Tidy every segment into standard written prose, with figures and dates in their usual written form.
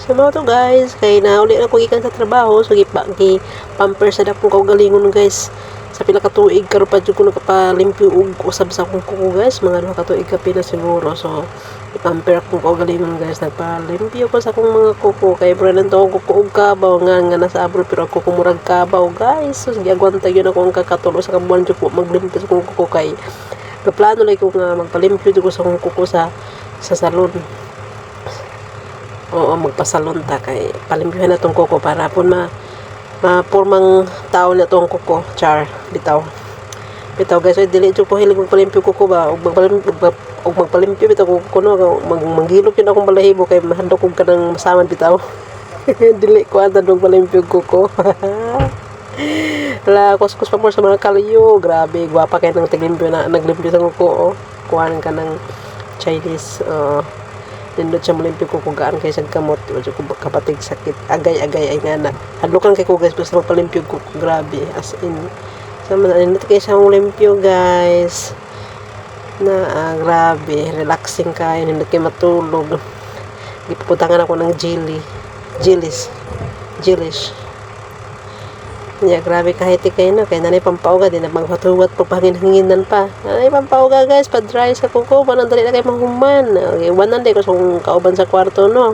So mga to guys, kay na uli na ko gikan sa trabaho, so gi-pamper sa dakong kaugalingon guys. Sa pila ka tuig karon pa jud ko nakapalimpyo og usab sa akong kuko guys, mga 2 ka tuig kapi na siguro. So i-pamper akong kaugalingon guys, nagpalimpyo ko sa akong mga kuko kay bro nang to kuko og kabaw nga nasa abroad pero ako kumurag kabaw guys. So giagwanta gyud ako ang kakatulo sa kabuan jud ko maglimpyo sa akong kuko kay plano lang ko nga magpalimpyo jud ko sa akong kuko sa salon. Oo, magpasalon ta kay palimpyuhan na tong kuko para pun mapurmang tao na tong kuko. Char, bitaw guys, ay dili jud ko hilig magpalimpyo kuko ba og magpalimpyo bitaw ko kuno manggilok yun akong balahibo kay mahandok og kanang masaman bitaw. Dili ko anda dog palimpyo kuko. La kuskus pa mo sa mga kalyo, grabe gwapa kay nang naglimpyo sa kuko. Kuan ka ng Chinese nindot siya malimpyo ko kugaan kay sa kamot medyo ko kapatig sakit agay-agay ay nga na hadlukan kay ko guys basta magpalimpyo ko grabe as in sa nindot kay sa limpyo guys na grabe relaxing kayo nindot kay matulog giputangan ako ng jellies ya grabe kahit kayo na kaya nanay pampauga din na magpatuwat pagpahinginan pa nanay pampauga guys pa dry sa kuko manang dali na kayo mahuman iwanan din ko sa kauban sa kwarto no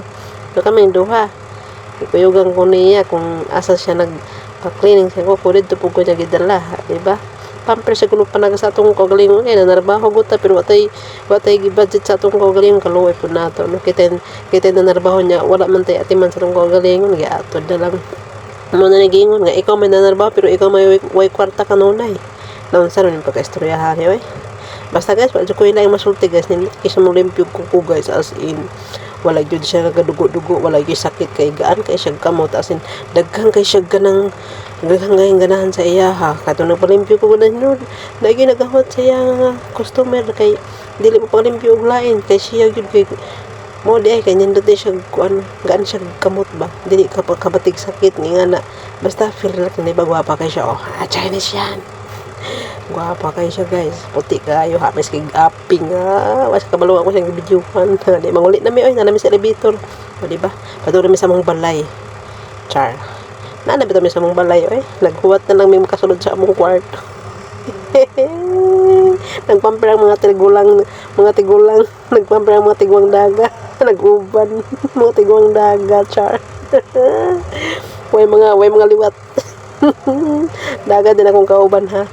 so kami duha ikuyugan ko niya kung asa siya nagpa-cleaning sa kuko dito po ko niya gidala diba pamper sa kuno panag sa atong kaugalingon kaya nanarbaho guta pero watay budget sa atong kaugalingon kaluoy po nato no kita nanarbaho niya wala man tay atiman sa atong kaugalingon giatod na lang mo na nagingon nga ikaw may nanarbaho pero ikaw may kwarta kanunay naon sa ron pagkaistoryahan oy basta guys wala ko lang masulti guys nindot kisa mo limpyo kuko guys as in wala gyud siya nagadugo-dugo wala gyud sakit kay gaan kay siya kamot as in daghang kay siya ganang ganahan sa iya ha katong nagpalimpyo ko na no lagi nagahot sa iya customer kay dili mo palimpyo og lain kay siya gyud kay mo di ay kay nindot siya kuan gaan siya kamot ba dili ka kabatig sakit nga na basta feel like na bagwapa kay siya Chinese yan gwapa kay siya guys puti kayo hapis kay aping was kabalo ako siyang videohan di mangulit na mi oy nanami sa elevator o di ba paduro mi sa mong balay char na bitaw mi sa mong balay oy naghuwat na lang mi makasulod sa among kwarto. Nagpamper ang mga tigulang nagpamper ang mga tigwang daga naguban mga tigwang daga char. way mga liwat daga din akong kauban ha